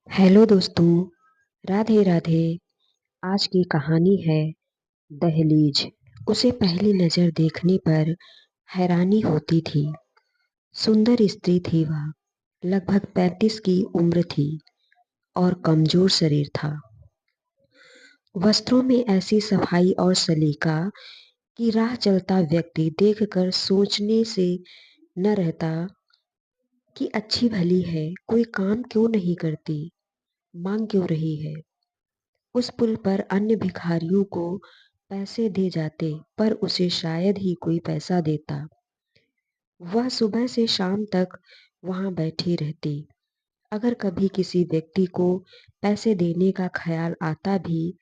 Hello दोस्तों, राधे राधे। आज की कहानी है दहलीज। उसे पहली नजर देखने पर हैरानी होती थी। सुंदर स्त्री थी वह, लगभग 35 की उम्र थी और कमजोर शरीर था। वस्त्रों में ऐसी सफाई और सलीका कि राह चलता व्यक्ति देखकर सोचने से न रहता कि अच्छी भली है, कोई काम क्यों नहीं करती, मांग क्यों रही है। उस पुल पर अन्य भिखारियों को पैसे दे जाते, पर उसे शायद ही कोई पैसा देता। वह सुबह से शाम तक वहां बैठी रहती। अगर कभी किसी व्यक्ति को पैसे देने का ख्याल आता भी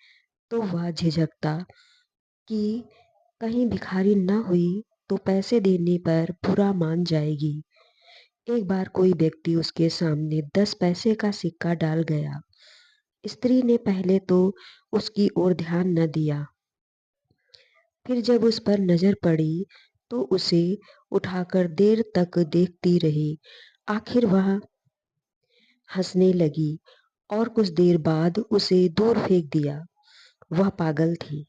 तो वह झिझकता कि कहीं भिखारी न हुई तो पैसे देने पर बुरा मान जाएगी। एक बार कोई व्यक्ति उसके सामने 10 पैसे का सिक्का डाल गया। स्त्री ने पहले तो उसकी ओर ध्यान न दिया, फिर जब उस पर नजर पड़ी तो उसे उठाकर देर तक देखती रही। आखिर वह हंसने लगी और कुछ देर बाद उसे दूर फेंक दिया। वह पागल थी।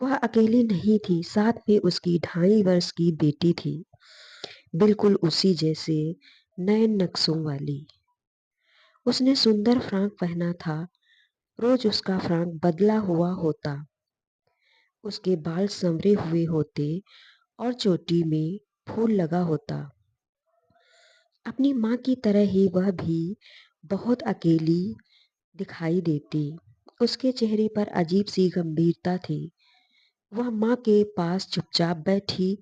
वह अकेली नहीं थी, साथ में उसकी 2.5 वर्ष की बेटी थी, बिल्कुल उसी जैसे, नए नक्शों वाली। उसने सुंदर फ्रॉक पहना था। रोज उसका फ्रॉक बदला हुआ होता। उसके बाल संवरे हुए होते और चोटी में फूल लगा होता। अपनी माँ की तरह ही वह भी बहुत अकेली दिखाई देती। उसके चेहरे पर अजीब सी गंभीरता थी। वह माँ के पास चुपचाप बैठी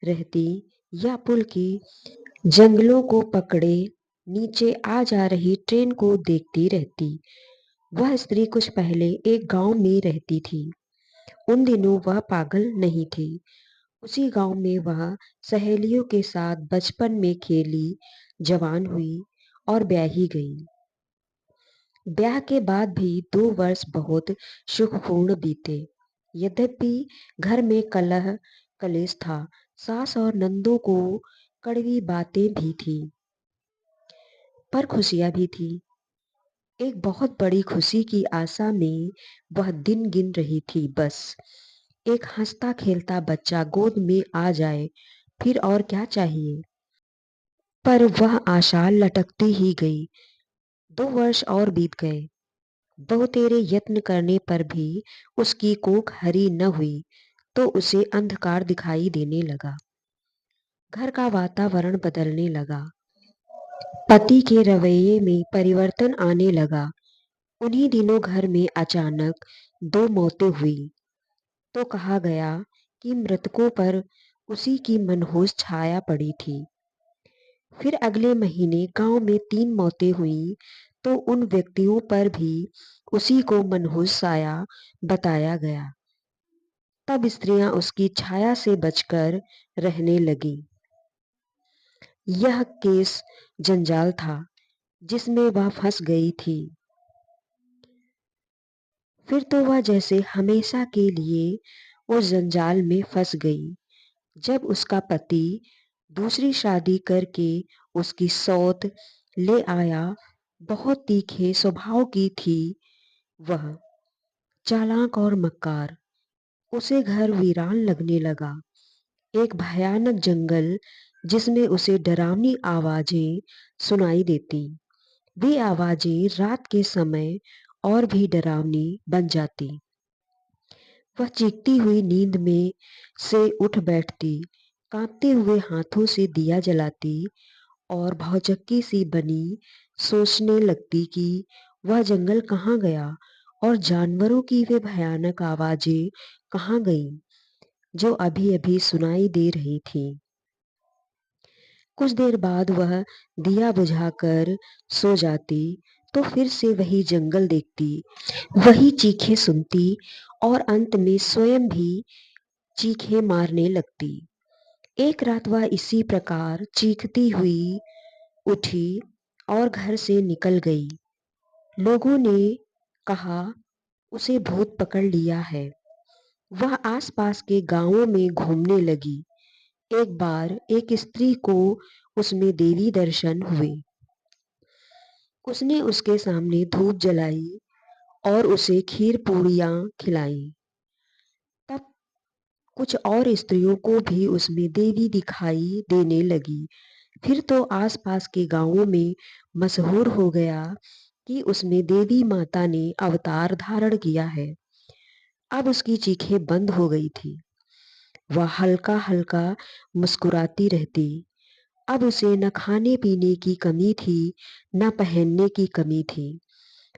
रहती या पुल के जंगलों को पकड़े नीचे आ जा रही ट्रेन को देखती रहती। वह स्त्री कुछ पहले एक गांव में रहती थी। उन दिनों वह पागल नहीं थी। उसी गांव में वह सहेलियों के साथ बचपन में खेली, जवान हुई और ब्याही गई। ब्याह के बाद भी 2 वर्ष बहुत सुखपूर्ण बीते। यद्यपि घर में कलह कलेश था, सास और नंदों को कड़वी बातें भी थी, पर खुशियां भी थी। एक बहुत बड़ी खुशी की आशा में वह दिन गिन रही थी। बस एक हंसता खेलता बच्चा गोद में आ जाए, फिर और क्या चाहिए। पर वह आशा लटकती ही गई। 2 वर्ष और बीत गए। बहुतेरे यत्न करने पर भी उसकी कोख हरी न हुई तो उसे अंधकार दिखाई देने लगा। घर का वातावरण बदलने लगा। पति के रवैये में परिवर्तन आने लगा। उन्हीं दिनों घर में अचानक 2 मौतें हुई तो कहा गया कि मृतकों पर उसी की मनहूस छाया पड़ी थी। फिर अगले महीने गांव में 3 मौतें हुई तो उन व्यक्तियों पर भी उसी को मनहूस साया बताया गया। तब स्त्रियां उसकी छाया से बचकर रहने लगी। यह केस जंजाल था जिसमें वह फंस गई थी। फिर तो वह जैसे हमेशा के लिए उस जंजाल में फंस गई। जब उसका पति दूसरी शादी करके उसकी सौत ले आया, बहुत तीखे स्वभाव की थी वह, चालाक और मक्कार। उसे घर वीरान लगने लगा। एक भयानक जंगल जिसमें उसे डरावनी आवाजें सुनाई देती। वे आवाजें रात के समय और भी डरावनी बन जाती। वह चीखती हुई नींद में से उठ बैठती, कांपते हुए हाथों से दिया जलाती और भौचक्की सी बनी सोचने लगती कि वह जंगल कहाँ गया और जानवरों की वे भयानक आवाजें कहाँ गईं जो अभी अभी सुनाई दे रही थी। कुछ देर बाद वह दिया बुझाकर सो जाती तो फिर से वही जंगल देखती, वही चीखें सुनती और अंत में स्वयं भी चीखें मारने लगती। एक रात वह इसी प्रकार चीखती हुई उठी और घर से निकल गई। लोगों ने कहा उसे भूत पकड़ लिया है। वह आसपास के गांवों में घूमने लगी। एक बार एक स्त्री को उसमें देवी दर्शन हुए। उसने उसके सामने धूप जलाई और उसे खीर पूड़ियाँ खिलाईं। तब कुछ और स्त्रियों को भी उसमें देवी दिखाई देने लगी। फिर तो आस-पास के गाँवों में मशहूर हो गया कि उसमें देवी माता ने अवतार धारण किया है। अब उसकी चीखें बंद हो गई थी। वह हल्का-हल्का मुस्कुराती रहती। अब उसे न खाने-पीने की कमी थी, न पहनने की कमी थी।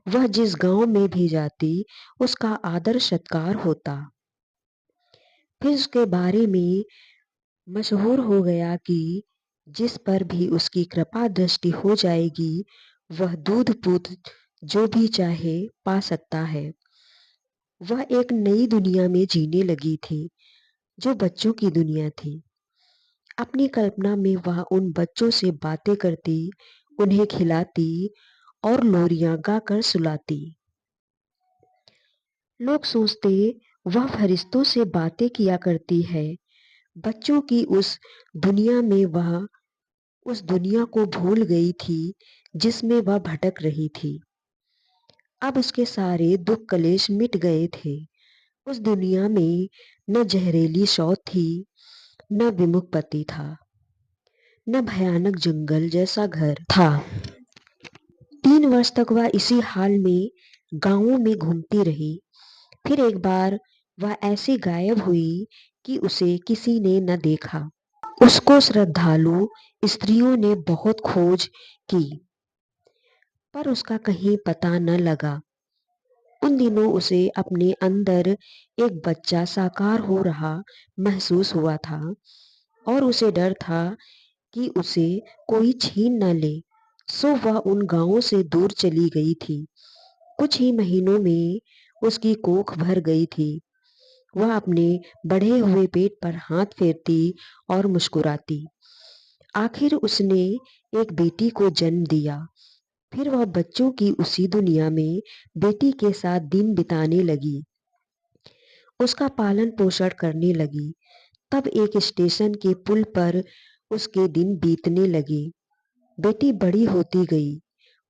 वह जिस गाँव में भी जाती, उसका आदर-सत्कार होता। फिर उसके बारे में मशहूर हो गया कि जिस पर भी उसकी कृपा दृष्टि हो जाएगी, वह दूध-पूत जो भी चाहे पा सकता है। वह एक नई दुनिया में जीने लगी थी, जो बच्चों की दुनिया थी। अपनी कल्पना में वह उन बच्चों से बातें करती, उन्हें खिलाती और लोरियां गाकर सुलाती। लोग सोचते वह फरिश्तों से बातें किया करती है। बच्चों की उस दुनिया में वह उस दुनिया को भूल गई थी जिसमें वह भटक रही थी। अब उसके सारे दुख कलेश मिट गए थे। उस दुनिया में न जहरीली शौच थी, न विमुख पति था, न भयानक जंगल जैसा घर था। 3 वर्ष तक वह इसी हाल में गांवों में घूमती रही। फिर एक बार वह ऐसे गायब हुई कि उसे किसी ने न देखा। उसको श्रद्धालु स्त्रियों ने बहुत खोज की, पर उसका कहीं पता न लगा। उन दिनों उसे अपने अंदर एक बच्चा साकार हो रहा महसूस हुआ था और उसे डर था कि उसे कोई छीन न ले। सो वह उन गांवों से दूर चली गई थी। कुछ ही महीनों में उसकी कोख भर गई थी। वह अपने बढ़े हुए पेट पर हाथ फेरती और मुस्कुराती। आखिर उसने एक बेटी को जन्म दिया। फिर वह बच्चों की उसी दुनिया में बेटी के साथ दिन बिताने लगी, उसका पालन पोषण करने लगी। तब एक स्टेशन के पुल पर उसके दिन बीतने लगे। बेटी बड़ी होती गई।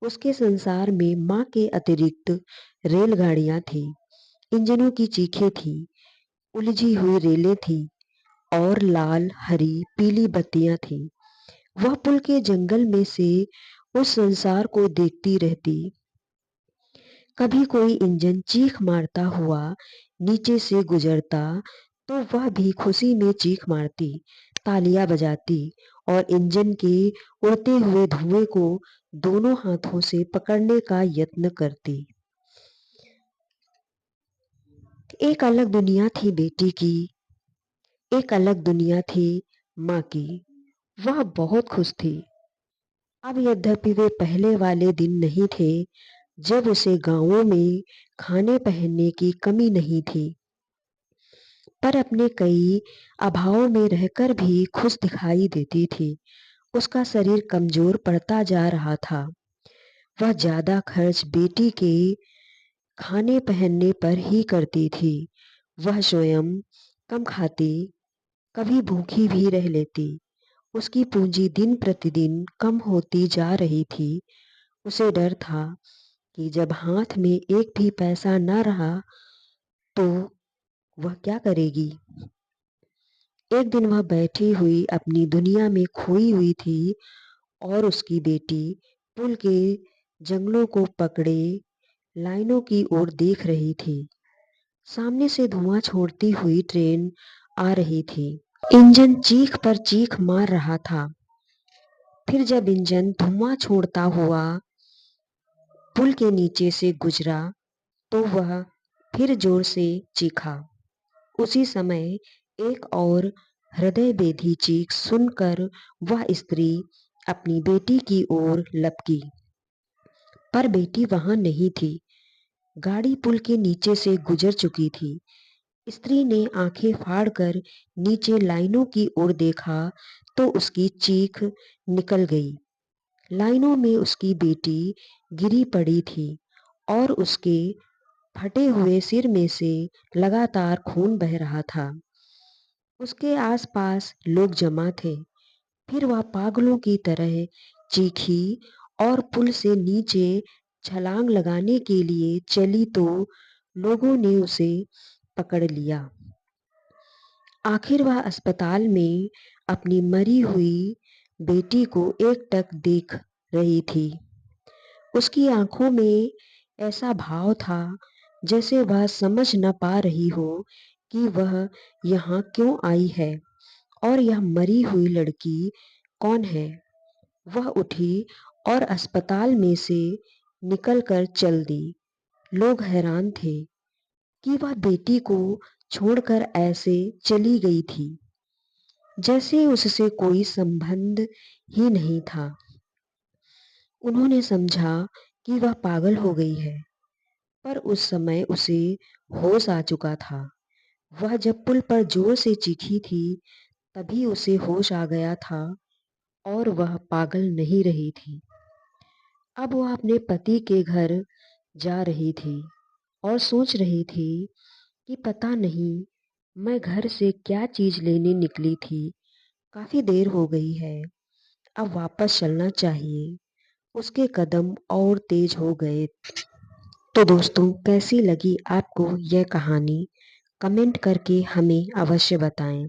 उसके संसार में माँ के अतिरिक्त रेलगाड़ियाँ थीं, इंजनों की चीखें थीं, उलझी हुई रेलें थीं और लाल, हरी, पीली बत्तियाँ थीं। वह पुल के जंगल में से उस संसार को देखती रहती। कभी कोई इंजन चीख मारता हुआ नीचे से गुजरता तो वह भी खुशी में चीख मारती, तालियां बजाती और इंजन के उड़ते हुए धुएं को दोनों हाथों से पकड़ने का यत्न करती। एक अलग दुनिया थी बेटी की, एक अलग दुनिया थी माँ की। वह बहुत खुश थी। अब यद्यपि वे पहले वाले दिन नहीं थे जब उसे गांवों में खाने पहनने की कमी नहीं थी, पर अपने कई अभावों में रहकर भी खुश दिखाई देती थी। उसका शरीर कमजोर पड़ता जा रहा था। वह ज्यादा खर्च बेटी के खाने पहनने पर ही करती थी। वह स्वयं कम खाती, कभी भूखी भी रह लेती। उसकी पूंजी दिन प्रतिदिन कम होती जा रही थी। उसे डर था कि जब हाथ में एक भी पैसा न रहा तो वह क्या करेगी। एक दिन वह बैठी हुई अपनी दुनिया में खोई हुई थी और उसकी बेटी पुल के जंगलों को पकड़े लाइनों की ओर देख रही थी। सामने से धुआं छोड़ती हुई ट्रेन आ रही थी। इंजन चीख पर चीख मार रहा था। फिर जब इंजन धुआं छोड़ता हुआ पुल के नीचे से गुजरा तो वह फिर जोर से चीखा। उसी समय एक और हृदयभेदी चीख सुनकर वह स्त्री अपनी बेटी की ओर लपकी, पर बेटी वहां नहीं थी। गाड़ी पुल के नीचे से गुजर चुकी थी। स्त्री ने आंखें फाड़कर नीचे लाइनों की ओर देखा तो उसकी चीख निकल गई। लाइनों में उसकी बेटी गिरी पड़ी थी और उसके फटे हुए सिर में से लगातार खून बह रहा था। उसके आसपास लोग जमा थे। फिर वह पागलों की तरह चीखी और पुल से नीचे छलांग लगाने के लिए चली तो लोगों ने उसे पकड़ लिया। आखिर वह अस्पताल में अपनी मरी हुई बेटी को एकटक देख रही थी। उसकी आंखों में ऐसा भाव था जैसे वह समझ न पा रही हो कि वह यहाँ क्यों आई है और यह मरी हुई लड़की कौन है। वह उठी और अस्पताल में से निकलकर चल दी। लोग हैरान थे कि वह बेटी को छोड़कर ऐसे चली गई थी, जैसे उससे कोई संबंध ही नहीं था। उन्होंने समझा कि वह पागल हो गई है, पर उस समय उसे होश आ चुका था। वह जब पुल पर जोर से चीखी थी, तभी उसे होश आ गया था और वह पागल नहीं रही थी। अब वह अपने पति के घर जा रही थी और सोच रही थी कि पता नहीं मैं घर से क्या चीज लेने निकली थी। काफी देर हो गई है, अब वापस चलना चाहिए। उसके कदम और तेज हो गए। तो दोस्तों, कैसी लगी आपको यह कहानी? कमेंट करके हमें अवश्य बताएं।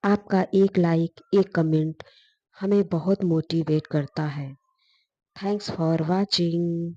आपका एक लाइक, एक कमेंट हमें बहुत मोटिवेट करता है। Thanks for watching.